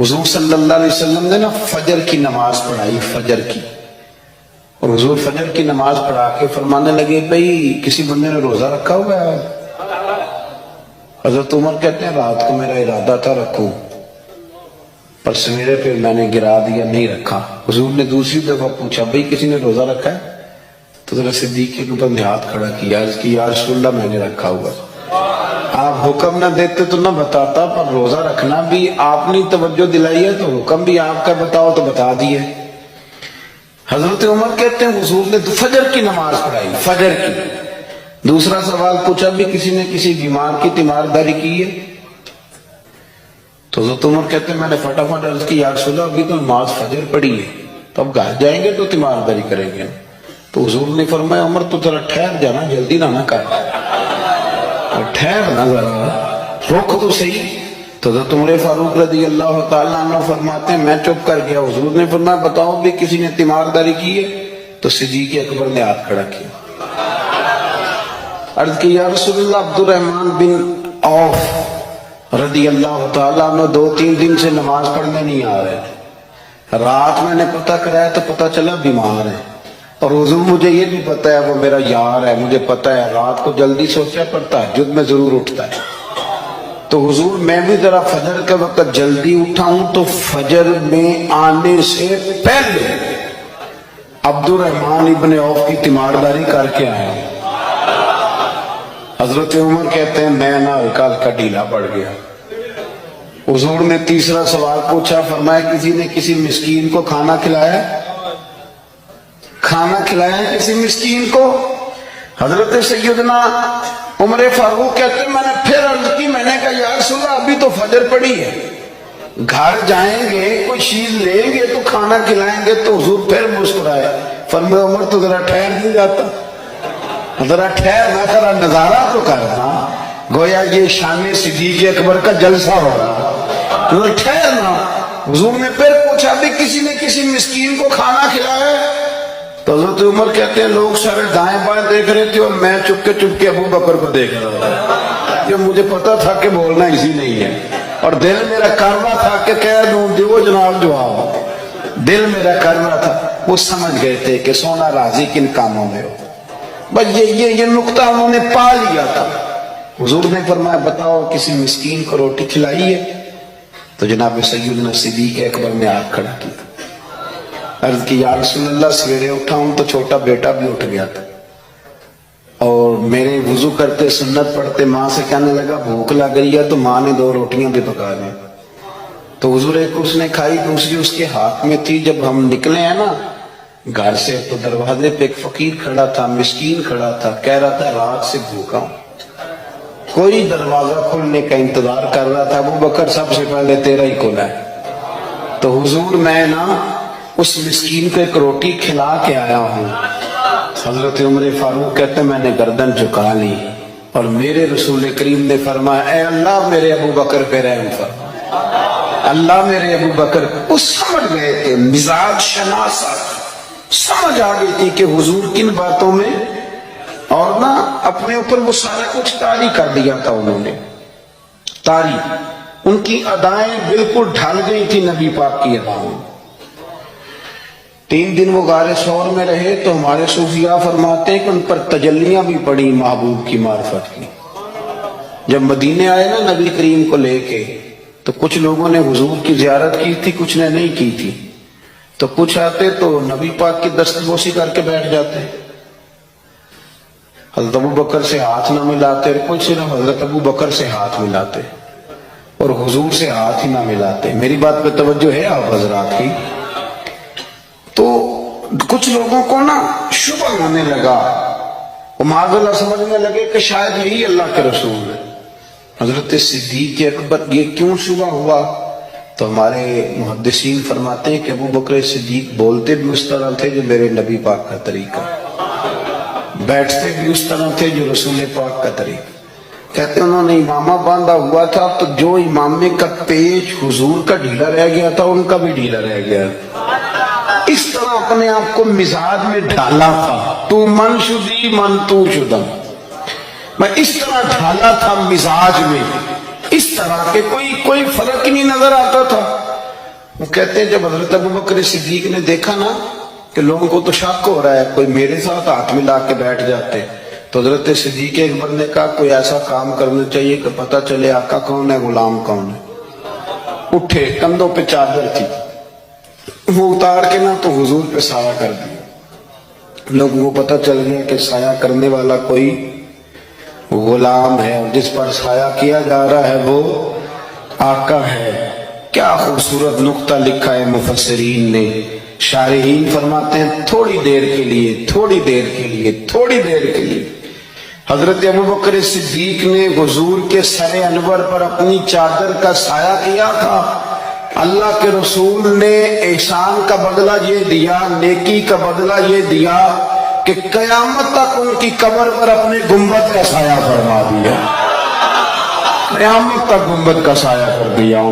حضور صلی اللہ علیہ وسلم نے نا فجر کی نماز پڑھائی، فجر کی، اور حضور فجر کی نماز پڑھا کے فرمانے لگے بھئی کسی بندے نے روزہ رکھا ہوا ہے؟ حضرت عمر کہتے ہیں رات کو میرا ارادہ تھا رکھوں، پر سویرے پھر میں نے گرا دیا، نہیں رکھا۔ حضور نے دوسری دفعہ پوچھا بھئی کسی نے روزہ رکھا ہے؟ تو ذرا صدیق کے اوپر نے ہاتھ کھڑا کیا، عرض کی یا رسول اللہ میں نے رکھا ہوا۔ آپ حکم نہ دیتے تو نہ بتاتا، پر روزہ رکھنا بھی آپ نے توجہ دلائی ہے تو حکم بھی آپ کا بتاؤ تو بتا دیے۔ حضرت عمر کہتے ہیں حضور نے فجر کی نماز پڑھائی، فجر کی۔ دوسرا سوال پوچھا بھی کسی نے کسی بیمار کی تیمارداری کی ہے؟ تو حضرت عمر کہتے ہیں میں نے فٹافٹ عرض کی یا رسول اللہ ابھی تو نماز فجر پڑھی ہے، تو اب گھر جائیں گے تو تیمارداری کریں گے۔ تو حضور نے فرمایا عمر تو ذرا ٹھہر جانا، جلدی نہ کر، ٹھہر نہ ذرا، رک تو صحیح۔ تو حضرت عمر فاروق رضی اللہ تعالیٰ عنہ فرماتے ہیں میں چپ کر گیا، حضور نے فرمایا بتاؤ بھی کسی نے تیمارداری کی ہے؟ تو صدیق اکبر نے ہاتھ کھڑا کیا، عرض کی یا رسول اللہ عبد الرحمن بن عوف رضی اللہ تعالیٰ عنہ 2-3 دن سے نماز پڑھنے نہیں آ رہے تھے، رات میں نے پتہ کرایا تو پتہ چلا بیمار ہے، اور حضور مجھے یہ بھی پتہ ہے وہ میرا یار ہے، مجھے پتہ ہے رات کو جلدی سوچا پر تہجد میں ضرور اٹھتا ہے۔ تو حضور میں بھی ذرا فجر کے وقت جلدی اٹھا ہوں تو فجر میں آنے سے پہلے عبد الرحمن ابن عوف کی تیمارداری کر کے آیا ہوں۔ حضرت عمر کہتے ہیں میں نہ ہلکا ڈھیلا پڑ گیا۔ حضور نے تیسرا سوال پوچھا، فرمایا کسی نے کسی مسکین کو کھانا کھلایا؟ کھانا کھلایا کسی مسکین کو؟ حضرت سیدنا عمر فاروق کہتے ہیں میں نے پھر عرض کی، میں نے کہا یا رسول اللہ ابھی تو فجر پڑی ہے، گھر جائیں گے کوئی چیز لیں گے تو کھانا کھلائیں گے۔ تو حضور پھر مسکرائے، فرمایا عمر تو ذرا ٹھہر نہیں جاتا، ذرا ٹھہر نہ کرا، نظارہ تو کرنا، گویا یہ شان صدیق اکبر کا جلسہ ہو رہا، ذرا ٹھہرنا۔ حضور نے پھر پوچھا بھی کسی نے کسی مسکین کو کھانا کھلایا ہے؟ تو حضرت عمر کہتے ہیں لوگ سارے دائیں بائیں دیکھ رہے تھے اور میں چپ کے ابو بکر کو دیکھ رہا تھا، کہ مجھے پتا تھا کہ بولنا اسی نہیں ہے، اور دل میرا کر رہا تھا کہ کہہ دوں دیو جناب جواب، دل میرا کر رہا تھا۔ وہ سمجھ گئے تھے کہ سونا راضی کن کاموں میں ہو، بس یہ نقطہ انہوں نے پا لیا تھا۔ حضور نے فرمایا بتاؤ کسی مسکین کو روٹی کھلائی ہے؟ تو جناب سیدنا صدیق اکبر نے ہاتھ کھڑا کیا، عرض کی یا رسول اللہ سویرے اٹھا ہوں تو چھوٹا بیٹا بھی اٹھ گیا تھا، اور میرے وضو کرتے سنت پڑھتے ماں سے کہنے لگا بھوک لگ گئی ہے، تو ماں نے 2 روٹیاں بھی پکا دیں۔ تو حضور ایک اس نے کھائی، دوسری اس کے ہاتھ میں تھی۔ جب ہم نکلے ہیں نا گھر سے تو دروازے پہ ایک فقیر کھڑا تھا، مسکین کھڑا تھا، کہہ رہا تھا رات سے بھوکا ہوں، کوئی دروازہ کھلنے کا انتظار کر رہا تھا، ابو بکر سب سے پہلے تیرا ہی کھلا ہے۔ تو حضور میں نا اس مسکین کو ایک روٹی کھلا کے آیا ہوں۔ حضرت عمر فاروق کہتے ہیں میں نے گردن جھکا لی، اور میرے رسول کریم نے فرمایا اے اللہ میرے ابو بکر پہ رحم فرما، اللہ میرے ابو بکر۔ وہ سمجھ گئے تھے، مزاج شناست سمجھ آ گئی تھی کہ حضور کن باتوں میں، اور نہ اپنے اوپر وہ سارا کچھ طاری کر دیا تھا انہوں نے، طاری، ان کی ادائیں بالکل ڈھل گئی تھی نبی پاک کی ادائیں۔ 3 دن وہ غار ثور میں رہے تو ہمارے صوفیاء فرماتے ہیں کہ ان پر تجلیاں بھی پڑی محبوب کی معرفت کی۔ جب مدینے آئے نا نبی کریم کو لے کے، تو کچھ لوگوں نے حضور کی زیارت کی تھی، کچھ نے نہیں کی تھی، تو کچھ آتے تو نبی پاک کی دستبوسی کر کے بیٹھ جاتے، حضرت ابو بکر سے ہاتھ نہ ملاتے، اور کچھ صرف حضرت ابو بکر سے ہاتھ ملاتے اور حضور سے ہاتھ ہی نہ ملاتے۔ میری بات پہ توجہ ہے آپ حضرات کی؟ تو کچھ لوگوں کو نا شبہ ہونے لگا، وہ معاذ اللہ سمجھنے لگے کہ شاید یہی اللہ کے رسول ہے۔ حضرت صدیق اکبر یہ کیوں شبہ ہوا؟ تو ہمارے محدثین فرماتے ہیں کہ ابو بکر صدیق بولتے بھی اس طرح تھے جو میرے نبی پاک کا طریقہ، بیٹھتے بھی اس طرح تھے جو رسول پاک کا طریقہ۔ کہتے ہیں انہوں نے امامہ باندھا ہوا تھا تو جو امامے کا پیچ حضور کا ڈھیلا رہ گیا تھا ان کا بھی ڈھیلا رہ گیا، اس طرح اپنے آپ کو مزاج میں ڈھالا تھا، تو من شدی من تو شدم، میں اس طرح ڈھالا تھا مزاج میں، اس طرح کے کوئی فرق نہیں نظر آتا تھا۔ کہتے ہیں جب حضرت ابوبکر صدیق نے دیکھا نا کہ لوگوں کو تو شک ہو رہا ہے، کوئی میرے ساتھ ہاتھ ملا کے بیٹھ جاتے، تو حضرت صدیق اکبر نے کہا کوئی ایسا کام کرنا چاہیے کہ پتہ چلے آقا کون ہے، غلام کون ہے۔ اٹھے، کندھوں پہ چادر تھی، وہ اتار کے نا تو حضور پہ سایہ کر دیا۔ لوگوں کو پتہ چل گیا کہ سایہ کرنے والا کوئی غلام ہے، اور جس پر سایہ کیا جا رہا ہے وہ آقا ہے۔ کیا خوبصورت نقطہ لکھا ہے مفسرین نے۔ شارحین فرماتے ہیں تھوڑی دیر کے لیے، تھوڑی دیر کے لیے، تھوڑی دیر کے لیے حضرت ابوبکر صدیق نے حضور کے سر انور پر اپنی چادر کا سایہ کیا تھا۔ اللہ کے رسول نے احسان کا بدلہ یہ دیا، نیکی کا بدلہ یہ دیا کہ قیامت تک ان کی قبر پر اپنے گنبد کا سایہ فرما دیا، قیامت تک گنبد کا سایہ کر دیا۔